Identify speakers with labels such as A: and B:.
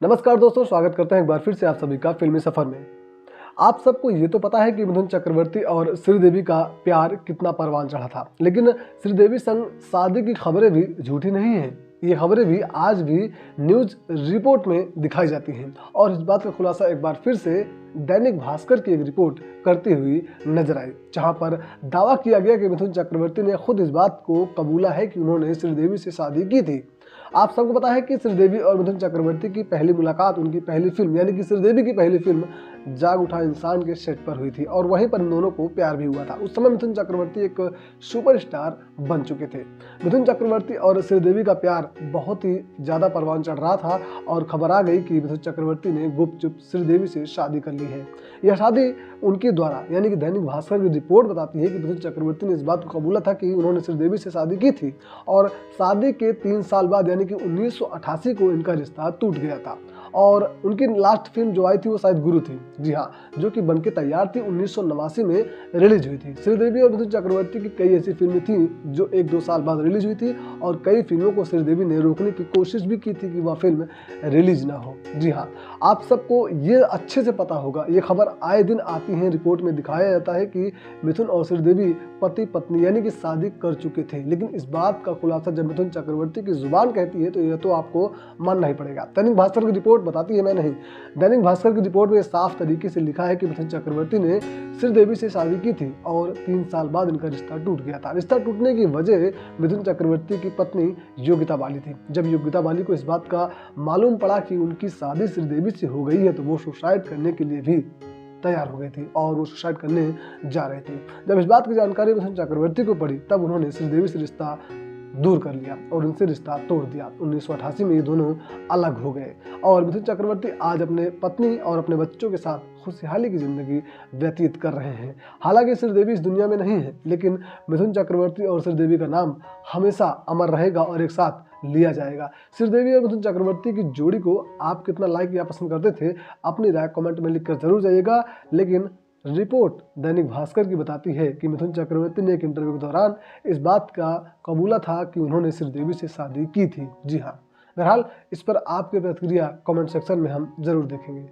A: नमस्कार दोस्तों, स्वागत करते हैं एक बार फिर से आप सभी का फिल्मी सफर में। आप सबको ये तो पता है कि मिथुन चक्रवर्ती और श्रीदेवी का प्यार कितना परवान चढ़ा था, लेकिन श्रीदेवी संग शादी की खबरें भी झूठी नहीं हैं। ये खबरें भी आज भी न्यूज रिपोर्ट में दिखाई जाती हैं और इस बात का खुलासा एक बार फिर से दैनिक भास्कर की एक रिपोर्ट करती हुई नजर आई, जहां पर दावा किया गया कि मिथुन चक्रवर्ती ने खुद इस बात को कबूला है कि उन्होंने श्रीदेवी से शादी की थी। आप सबको पता है कि श्रीदेवी और मिथुन चक्रवर्ती की पहली मुलाकात उनकी पहली फिल्म यानी कि श्रीदेवी की पहली फिल्म जाग उठा इंसान के सेट पर हुई थी और वहीं पर इन दोनों को प्यार भी हुआ था। उस समय मिथुन चक्रवर्ती एक सुपरस्टार बन चुके थे। मिथुन चक्रवर्ती और श्रीदेवी का प्यार बहुत ही ज़्यादा परवान चढ़ रहा था और खबर आ गई कि मिथुन चक्रवर्ती ने गुपचुप श्रीदेवी से शादी कर ली है। यह शादी उनके द्वारा यानी कि दैनिक भास्कर की रिपोर्ट बताती है कि मिथुन चक्रवर्ती ने इस बात को कबूला था कि उन्होंने श्रीदेवी से शादी की थी और शादी के 3 साल बाद यानी कि 1988 को इनका रिश्ता टूट गया था और उनकी लास्ट फिल्म जो आई थी वो शायद गुरु थी। जी हाँ, जो कि बनके तैयार थी, 1989 में रिलीज हुई थी। श्रीदेवी और मिथुन चक्रवर्ती की कई ऐसी फिल्में थी जो 1-2 साल बाद रिलीज हुई थी और कई फिल्मों को श्रीदेवी ने रोकने की कोशिश भी की थी कि वह फिल्म रिलीज ना हो। जी हाँ, आप सबको ये अच्छे से पता होगा, ये खबर आए दिन आती है, रिपोर्ट में दिखाया जाता है कि मिथुन और श्रीदेवी पति पत्नी यानी कि शादी कर चुके थे, लेकिन इस बात का खुलासा जब मिथुन चक्रवर्ती की जुबान कहती है तो यह तो आपको मानना ही पड़ेगा। दैनिक भास्कर की रिपोर्ट बताती है, मैं नहीं, दैनिक भास्कर की रिपोर्ट में साफ तरीके से लिखा है कि मिथुन चक्रवर्ती ने श्रीदेवी से शादी की थी और 3 साल बाद इनका रिश्ता टूट गया था। रिश्ता टूटने की वजह मिथुन चक्रवर्ती की पत्नी योगिता बाली थी। जब योगिता बाली को इस बात का मालूम पड़ा कि उनकी शादी श्रीदेवी से हो गई है तो वो सुसाइड करने के लिए भी तैयार हो गई थी और वो सुसाइड करने जा रहे थे। जब इस बात की जानकारी मिथुन चक्रवर्ती को पड़ी तब उन्होंने श्रीदेवी से रिश्ता दूर कर लिया और उनसे रिश्ता तोड़ दिया। 1988 में ये दोनों अलग हो गए और मिथुन चक्रवर्ती आज अपने पत्नी और अपने बच्चों के साथ खुशहाली की जिंदगी व्यतीत कर रहे हैं। हालांकि श्रीदेवी इस दुनिया में नहीं है, लेकिन मिथुन चक्रवर्ती और श्रीदेवी का नाम हमेशा अमर रहेगा और एक साथ लिया जाएगा। श्रीदेवी और मिथुन चक्रवर्ती की जोड़ी को आप कितना लाइक या पसंद करते थे, अपनी राय कमेंट में लिखकर जरूर जाइएगा। लेकिन रिपोर्ट दैनिक भास्कर की बताती है कि मिथुन चक्रवर्ती ने एक इंटरव्यू के दौरान इस बात का कबूला था कि उन्होंने श्रीदेवी से शादी की थी। जी हाँ, बहरहाल इस पर आपकी प्रतिक्रिया कमेंट सेक्शन में हम जरूर देखेंगे।